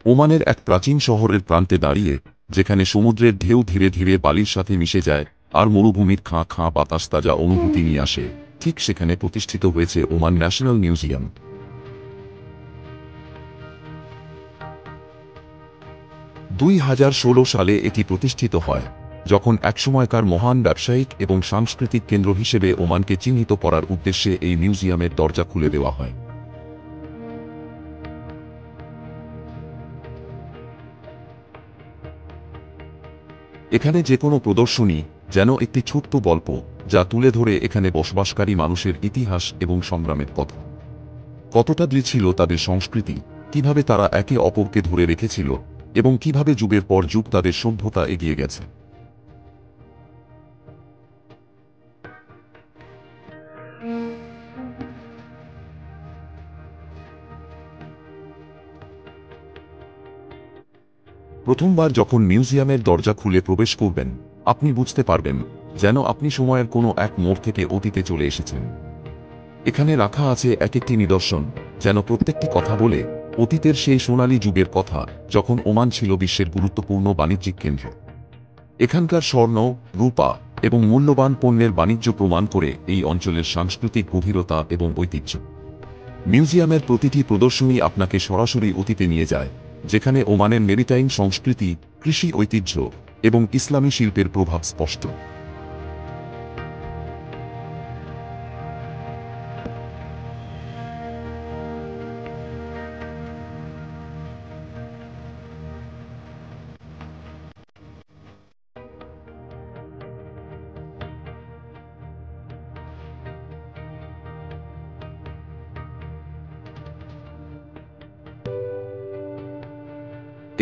ওমানের এক প্রাচীন শহরের প্রান্তে দাঁড়িয়ে, যেখানে সমুদ্রের ঢেউ ধীরে ধীরে বালির সাথে মিশে যায় আর মরুভূমির খাঁ খাঁ বাতাস তাজা অনুভূতি নিয়ে আসে, ঠিক সেখানে প্রতিষ্ঠিত হয়েছে ওমান ন্যাশনাল মিউজিয়াম। 2016 সালে এটি প্রতিষ্ঠিত হয়, যখন একসময়কার মহান ব্যবসায়িক এবং সাংস্কৃতিক কেন্দ্র হিসেবে ওমানকে চিহ্নিত করার উদ্দেশ্যে এই মিউজিয়ামের দরজা খুলে দেওয়া হয়। এখানে যে কোনো প্রদর্শনী যেন একটি ছোট্ট গল্প, যা তুলে ধরে এখানে বসবাসকারী মানুষের ইতিহাস এবং সংগ্রামের কথা। কতটা দৃঢ় ছিল তাদের সংস্কৃতি, কিভাবে তারা একে অপরকে ধরে রেখেছিল, এবং কিভাবে যুগের পর যুগ তাদের সভ্যতা এগিয়ে গেছে। প্রথমবার যখন মিউজিয়ামের দরজা খুলে প্রবেশ করবেন, আপনি বুঝতে পারবেন যেন আপনি সময়ের কোনো এক মোড় থেকে অতীতে চলে এসেছেন। এখানে রাখা আছে এক একটি নিদর্শন, যেন প্রত্যেকটি কথা বলে অতীতের সেই সোনালী যুগের কথা, যখন ওমান ছিল বিশ্বের গুরুত্বপূর্ণ বাণিজ্যিক কেন্দ্র। এখানকার স্বর্ণ, রূপা এবং মূল্যবান পণ্যের বাণিজ্য প্রমাণ করে এই অঞ্চলের সাংস্কৃতিক গভীরতা এবং ঐতিহ্য। মিউজিয়ামের প্রতিটি প্রদর্শনী আপনাকে সরাসরি অতীতে নিয়ে যায়, যেখানে ওমানের মেরিটাইম সংস্কৃতি, কৃষি ঐতিহ্য এবং ইসলামী শিল্পের প্রভাব স্পষ্ট।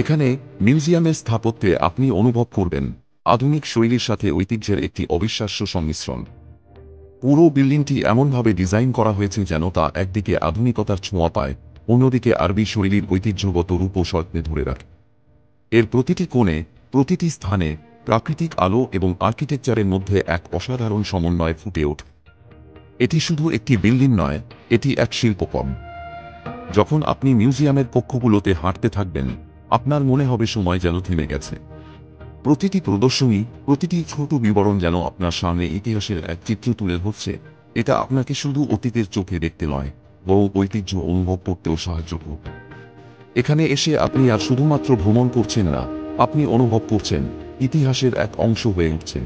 এখানে মিউজিয়ামের স্থাপত্যে আপনি অনুভব করবেন আধুনিক শৈলীর সাথে ঐতিহ্যের একটি অবিশ্বাস্য সংমিশ্রণ। পুরো বিল্ডিংটি এমনভাবে ডিজাইন করা হয়েছে যেন তা একদিকে আধুনিকতার ছোঁয়া পায়, অন্যদিকে আরবি শৈলীর ঐতিহ্যগত রূপ ও স্বপ্নে ধরে রাখে। এর প্রতিটি কোণে, প্রতিটি স্থানে প্রাকৃতিক আলো এবং আর্কিটেকচারের মধ্যে এক অসাধারণ সমন্বয় ফুটে ওঠে। এটি শুধু একটি বিল্ডিং নয়, এটি এক শিল্পকর্ম। যখন আপনি মিউজিয়ামের কক্ষগুলোতে হাঁটতে থাকবেন, আপনার মনে হবে সময় যেন থেমে গেছে। প্রতিটি প্রদর্শনী, প্রতিটি ছোট বিবরণ যেন আপনার সামনে ইতিহাসের এক চিত্র তুলে ধরছে। এটা আপনাকে শুধু অতীতের চোখে দেখতে নয়, বরং ঐতিহ্য অনুভব করতেও সাহায্য করবে। এখানে এসে আপনি আর শুধুমাত্র ভ্রমণ করছেন না, আপনি অনুভব করছেন ইতিহাসের এক অংশ হয়ে উঠছেন।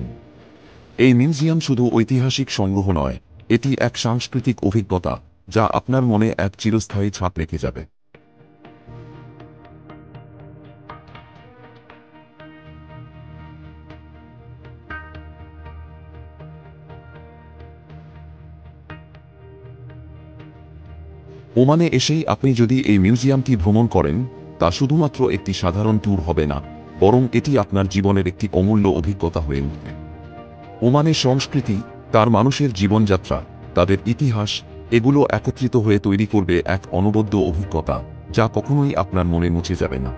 এই মিউজিয়াম শুধু ঐতিহাসিক সংগ্রহ নয়, এটি এক সাংস্কৃতিক অভিজ্ঞতা, যা আপনার মনে এক চিরস্থায়ী ছাপ রেখে যাবে। ওমানে এসেই আপনি যদি এই মিউজিয়ামটি ভ্রমণ করেন, তা শুধুমাত্র একটি সাধারণ ট্যুর হবে না, বরং এটি আপনার জীবনের একটি অমূল্য অভিজ্ঞতা হয়ে উঠবে। ওমানের সংস্কৃতি, তার মানুষের জীবনযাত্রা, তাদের ইতিহাস, এগুলো একত্রিত হয়ে তৈরি করবে এক অনবদ্য অভিজ্ঞতা, যা কখনোই আপনার মনে মুছে যাবে না।